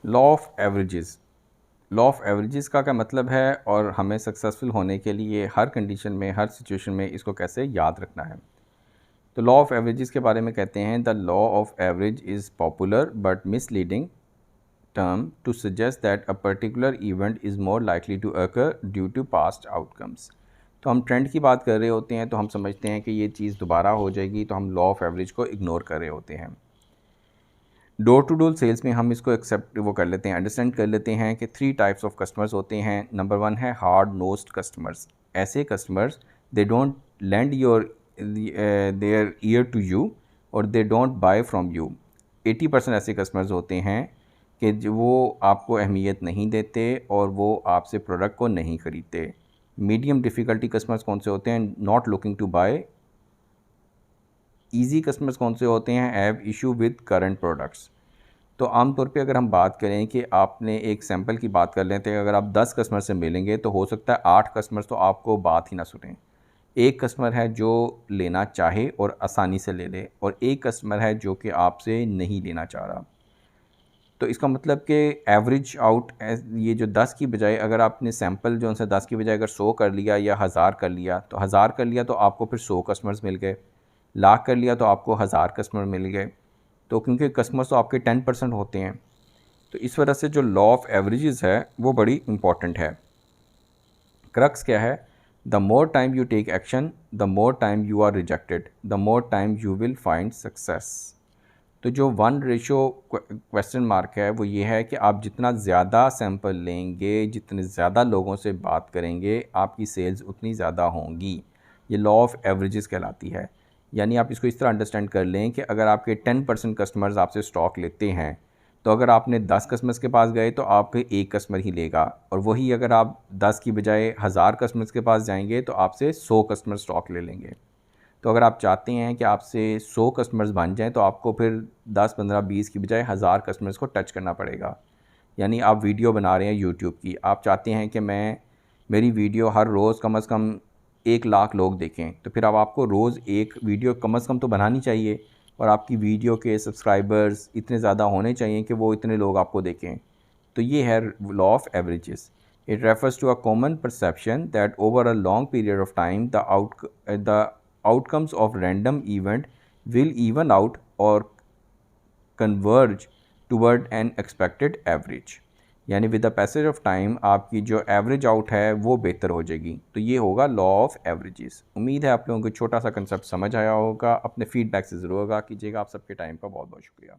Law of averages. Law of averages का क्या मतलब है और हमें सक्सेसफुल होने के लिए हर कंडीशन में, हर सिचुएशन में इसको कैसे याद रखना है। तो लॉ ऑफ एवरेजेस के बारे में कहते हैं, the law of average is popular but misleading term to suggest that a particular event is more likely to occur due to past outcomes. तो हम ट्रेंड की बात कर रहे होते हैं तो हम समझते हैं कि ये चीज़ दोबारा हो जाएगी, तो हम लॉ ऑफ एवरेज को इग्नोर कर रहे होते हैं। डोर टू डोर सेल्स में हम इसको एक्सेप्ट वो कर लेते हैं, अंडरस्टैंड कर लेते हैं कि 3 टाइप्स ऑफ कस्टमर्स होते हैं। नंबर 1 है हार्ड नोस्ड कस्टमर्स। ऐसे customers they don't lend your their ear to you और they don't buy from you. 80% ऐसे कस्टमर्स होते हैं कि जो वो आपको अहमियत नहीं देते और वो आपसे प्रोडक्ट को नहीं ख़रीदते। मीडियम डिफ़िकल्टी कस्टमर्स कौन से होते हैं? Not looking to buy. Easy customers कौन से होते हैं? Have issue with current products. तो आमतौर पे अगर हम बात करें कि आपने एक सैंपल की बात कर लेते हैं, अगर आप 10 कस्टमर से मिलेंगे तो हो सकता है 8 कस्टमर्स तो आपको बात ही ना सुनें। एक कस्टमर है जो लेना चाहे और आसानी से ले ले, और एक कस्टमर है जो कि आपसे नहीं लेना चाह रहा। तो इसका मतलब कि एवरेज आउट ये जो 10 की बजाय अगर आपने सैंपल जो उनसे 10 की बजाय अगर 100 कर लिया या 1000 कर लिया, तो 1000 कर लिया तो आपको फिर 100 कस्टमर्स मिल गए। लाख कर लिया तो आपको 1000 कस्टमर मिल गए। तो क्योंकि कस्टमर्स तो आपके 10% होते हैं, तो इस वजह से जो लॉ ऑफ एवरेजेस है वो बड़ी इंपॉर्टेंट है। क्रक्स क्या है? The more time you take action the more time you are rejected, the more time you will find success. तो जो 1 रेशो क्वेश्चन मार्क है वो ये है कि आप जितना ज़्यादा सैंपल लेंगे, जितने ज़्यादा लोगों से बात करेंगे, आपकी सेल्स उतनी ज़्यादा होंगी। ये लॉ ऑफ एवरेजेस कहलाती है। यानी आप इसको इस तरह अंडरस्टैंड कर लें कि अगर आपके 10% कस्टमर्स आपसे स्टॉक लेते हैं, तो अगर आपने 10 कस्टमर्स के पास गए तो आप पे एक कस्टमर ही लेगा, और वही अगर आप 10 की बजाय 1000 कस्टमर्स के पास जाएंगे तो आपसे 100 कस्टमर स्टॉक ले लेंगे। तो अगर आप चाहते हैं कि आपसे 100 कस्टमर्स बन जाएँ तो आपको फिर 10, 15, 20 की बजाय 1000 कस्टमर्स को टच करना पड़ेगा। यानी आप वीडियो बना रहे हैं यूट्यूब की, आप चाहते हैं कि मेरी वीडियो हर रोज़ कम से कम 1 लाख लोग देखें, तो फिर अब आपको रोज़ एक वीडियो कम से कम तो बनानी चाहिए, और आपकी वीडियो के सब्सक्राइबर्स इतने ज़्यादा होने चाहिए कि वो इतने लोग आपको देखें। तो ये है law of averages. It refers to a common perception that over a long period of time the outcomes of random event will even out or converge toward an expected average। यानी with the passage of time आपकी जो average out है वो बेहतर हो जाएगी। तो ये होगा लॉ ऑफ एवरेजेस। उम्मीद है आप लोगों को छोटा सा कंसेप्ट समझ आया होगा। अपने फीडबैक से ज़रूर आगाह कीजिएगा। आप सबके टाइम का बहुत बहुत शुक्रिया।